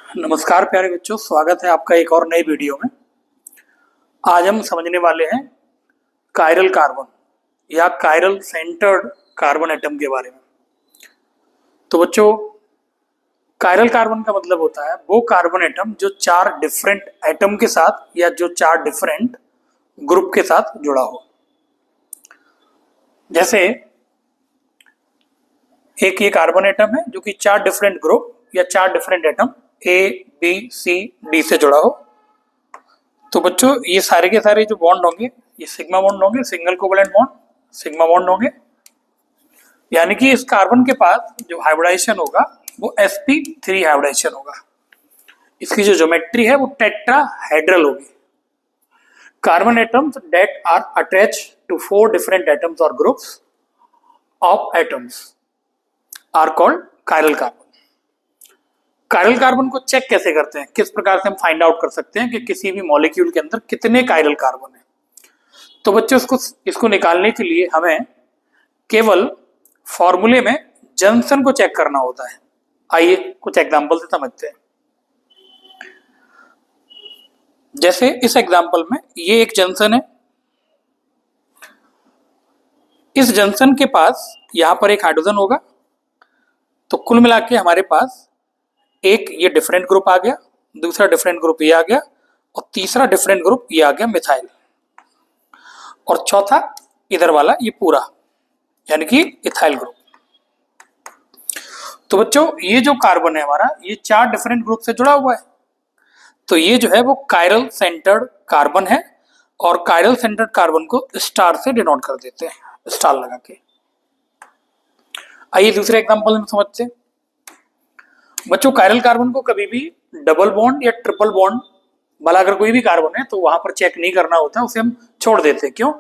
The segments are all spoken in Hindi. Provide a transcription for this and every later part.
नमस्कार प्यारे बच्चों, स्वागत है आपका एक और नई वीडियो में। आज हम समझने वाले हैं कायरल कार्बन या कायरल सेंटर्ड कार्बन एटम के बारे में। तो बच्चों, कायरल कार्बन का मतलब होता है वो कार्बन एटम जो चार डिफरेंट एटम के साथ या जो चार डिफरेंट ग्रुप के साथ जुड़ा हो। जैसे एक ये कार्बन एटम है जो कि चार डिफरेंट ग्रुप या चार different atom A B C D से जुड़ा हो। तो बच्चों, ये सारे के सारे जो बॉन्ड होंगे ये सिग्मा बॉन्ड होंगे, single covalent bond sigma bond होंगे। यानी कि इस कार्बन के पास जो हाइब्रिडाइजेशन होगा वो sp3 हाइब्रिडाइजेशन होगा। इसकी जो ज्योमेट्री है वो टेट्राहेड्रल होगी। Carbon atoms that are attached to 4 different atoms और groups of atoms are called chiral carbon. Chiral carbon को चेक कैसे करते हैं, किस प्रकार से हम फाइंड आउट कर सकते हैं कि किसी भी मॉलिक्यूल के अंदर कितने कायरल कार्बन है। तो बच्चों, इसको निकालने के लिए हमें केवल फॉर्मूले में जंक्शन को चेक करना होता है। आइए कुछ एग्जांपल से समझते हैं। जैसे इस एग्जांपल में ये एक जंक्शन है। इस जंक्शन के पास यहां पर एक हाइड्रोजन होगा। तो कुल मिला के हमारे पास एक ये डिफरेंट ग्रुप आ गया, दूसरा डिफरेंट ग्रुप ये आ गया और तीसरा डिफरेंट ग्रुप ये आ गया मिथाइल, और चौथा इधर वाला ये पूरा यानी कि इथाइल ग्रुप। तो बच्चों, ये जो कार्बन है हमारा ये चार डिफरेंट ग्रुप से जुड़ा हुआ है। तो ये जो है वो कायरल सेंटर्ड कार्बन है और कायरल सेंटर्ड कार्बन को स्टार से डिनोट कर देते हैं, स्टार लगा के। आइए दूसरे एग्जांपल में समझते हैं। बच्चों, कायरल कार्बन को कभी भी डबल बॉन्ड या ट्रिपल बॉन्ड वाला अगर कोई भी कार्बन है तो वहां पर चेक नहीं करना होता, उसे हम छोड़ देते हैं। क्यों?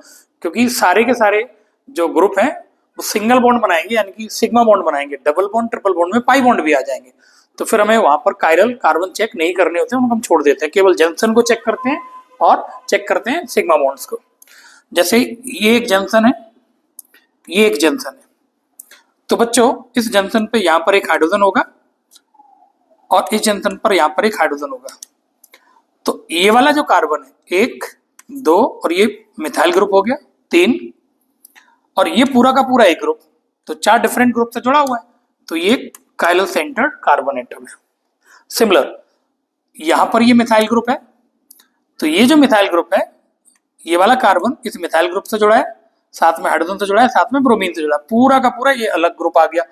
क्योंकि सारे के सारे जो ग्रुप हैं वो सिंगल बॉन्ड बनाएंगे यानी कि सिग्मा बॉन्ड बनाएंगे। डबल बॉन्ड ट्रिपल बॉन्ड में पाई बॉन्ड भी आ जाएंगे। तो फिर हमें वहां पर कायरल कार्बन चेक नहीं करने होते, उनको हम छोड़ देते हैं। केवल जंक्शन को चेक करते हैं और चेक करते हैं सिग्मा बॉन्ड्स को। जैसे ये एक जंक्शन है, ये एक जंक्शन है। तो बच्चों, इस जंक्शन पे यहां पर एक हाइड्रोजन होगा और इस जंक्शन पर यहां पर एक हाइड्रोजन होगा। तो ये वाला जो कार्बन है 1 2 और ये मिथाइल ग्रुप हो गया 3, और ये पूरा का पूरा एक ग्रुप, तो चार डिफरेंट ग्रुप से जुड़ा हुआ है। तो ये कायरल सेंटर्ड कार्बन एटम है। सिमिलर यहां पर ये मिथाइल ग्रुप है। तो ये जो मिथाइल ग्रुप है ये वाला कार्बन इस मिथाइल ग्रुप से जुड़ा है, साथ में हाइड्रोजन से जुड़ा है, साथ में ब्रोमीन से जुड़ा है। पूरा का पूरा ये अलग ग्रुप आ गया।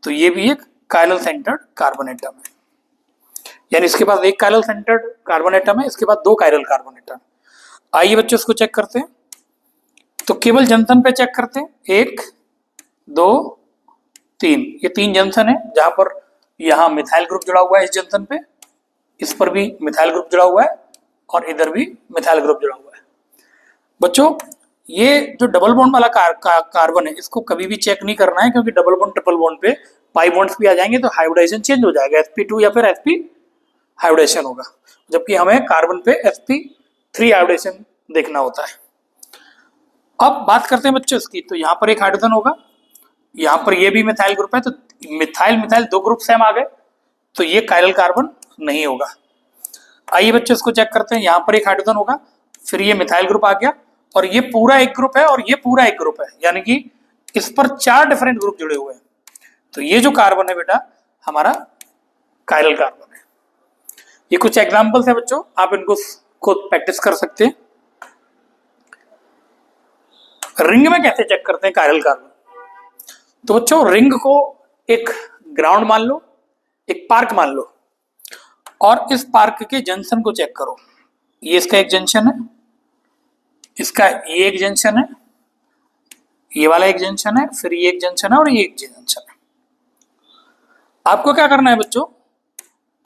तो ये भी एक कायरल सेंटर्ड कार्बन एटम है। यानी इसके पास एक कायरल सेंटर्ड कार्बन एटम है, इसके बाद दो कायरल कार्बन एटम। आइए बच्चों इसको चेक करते हैं। तो केवल जंक्शन पे चेक करते हैं। 1 2 3, ये 3 जंक्शन है जहां पर यहां मिथाइल ग्रुप जुड़ा हुआ है। इस जंक्शन पे इस पर भी मिथाइल ग्रुप जुड़ा हुआ है और इधर भी मिथाइल ग्रुप जुड़ा हुआ है। बच्चों, ये जो डबल बॉन्ड वाला कार्बन है इसको कभी भी चेक नहीं करना है, क्योंकि डबल बॉन्ड ट्रिपल बॉन्ड पे पाई बॉन्ड्स भी आ जाएंगे तो हाइब्रिडाइजेशन चेंज हो जाएगा, sp2 या फिर sp हाइब्रिडेशन होगा। जबकि हमें कार्बन पे sp3 हाइब्रिडेशन देखना होता है। अब बात करते हैं बच्चों इसकी। तो यहाँ पर एक हाइड्रोजन होगा, यहाँ पर ये भी मिथाइल ग्रुप है। तो मिथाइल मिथाइल दो ग्रुप सेम आ गए, तो ये कायरल कार्बन नहीं होगा। आइए बच्चों इसको चेक करते हैं। यहाँ पर एक हाइड्रोजन होगा, फिर ये मिथाइल ग्रुप आ गया और ये पूरा एक ग्रुप है और ये पूरा एक ग्रुप है, यानी कि इस पर चार डिफरेंट ग्रुप जुड़े हुए हैं। तो ये जो कार्बन है बेटा हमारा कायरल कार्बन है। ये कुछ एग्जाम्पल्स है बच्चों, आप इनको खुद प्रैक्टिस कर सकते हैं। रिंग में कैसे चेक करते हैं कायरल कार्बन? तो बच्चों, रिंग को एक ग्राउंड मान लो, एक पार्क मान लो, और इस पार्क के जंक्शन को चेक करो। ये इसका एक जंक्शन है, इसका ये एक जंक्शन है, ये वाला एक जंक्शन है, फिर ये एक जंक्शन है और ये एक जंक्शन है। आपको क्या करना है बच्चों,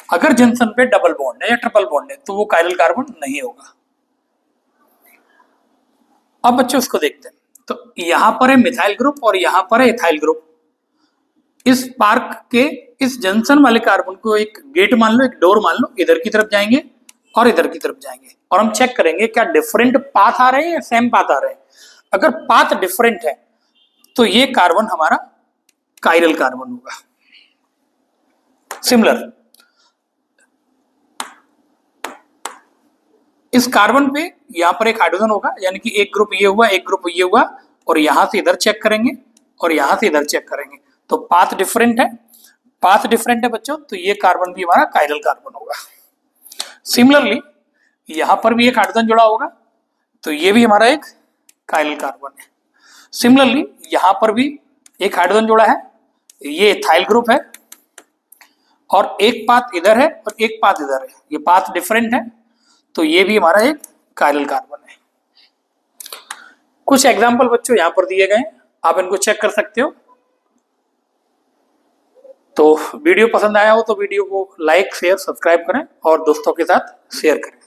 अगर जंक्शन पे डबल बॉन्ड है या ट्रिपल बॉन्ड है तो वो कायरल कार्बन नहीं होगा। अब बच्चों इसको देखते हैं। तो यहां पर है मिथाइल ग्रुप और यहां पर है इथाइल ग्रुप। इस पार्क के इस जंक्शन वाले कार्बन को एक गेट मान लो, एक डोर मान लो। इधर की तरफ जाएंगे और इधर की तरफ जाएंगे और हम चेक करेंगे क्या डिफरेंट पाथ आ रहे हैं या सेम पाथ आ रहे हैं। अगर पाथ डिफरेंट है तो ये कार्बन हमारा कायरल कार्बन होगा। सिमिलर इस कार्बन पे यहाँ पर एक हाइड्रोजन होगा, यानी कि एक ग्रुप ये हुआ, एक ग्रुप ये हुआ, और यहां से इधर चेक करेंगे और यहां से इधर चेक करेंगे, तो पाथ डिफरेंट है। पाथ डिफरेंट है बच्चों, तो ये कार्बन भी हमारा कायरल कार्बन होगा। सिमिलरली यहां पर भी एक हाइड्रोजन जुड़ा होगा, तो ये भी हमारा एक कायरल कार्बन है। सिमिलरली यहां पर भी एक हाइड्रोजन जुड़ा है, ये इथाइल ग्रुप है, और एक पाथ इधर है और एक पाथ इधर है, ये पाथ डिफरेंट है, तो ये भी हमारा एक कायरल कार्बन है। कुछ एग्जाम्पल बच्चों यहां पर दिए गए, आप इनको चेक कर सकते हो। तो वीडियो पसंद आया हो तो वीडियो को लाइक शेयर सब्सक्राइब करें और दोस्तों के साथ शेयर करें।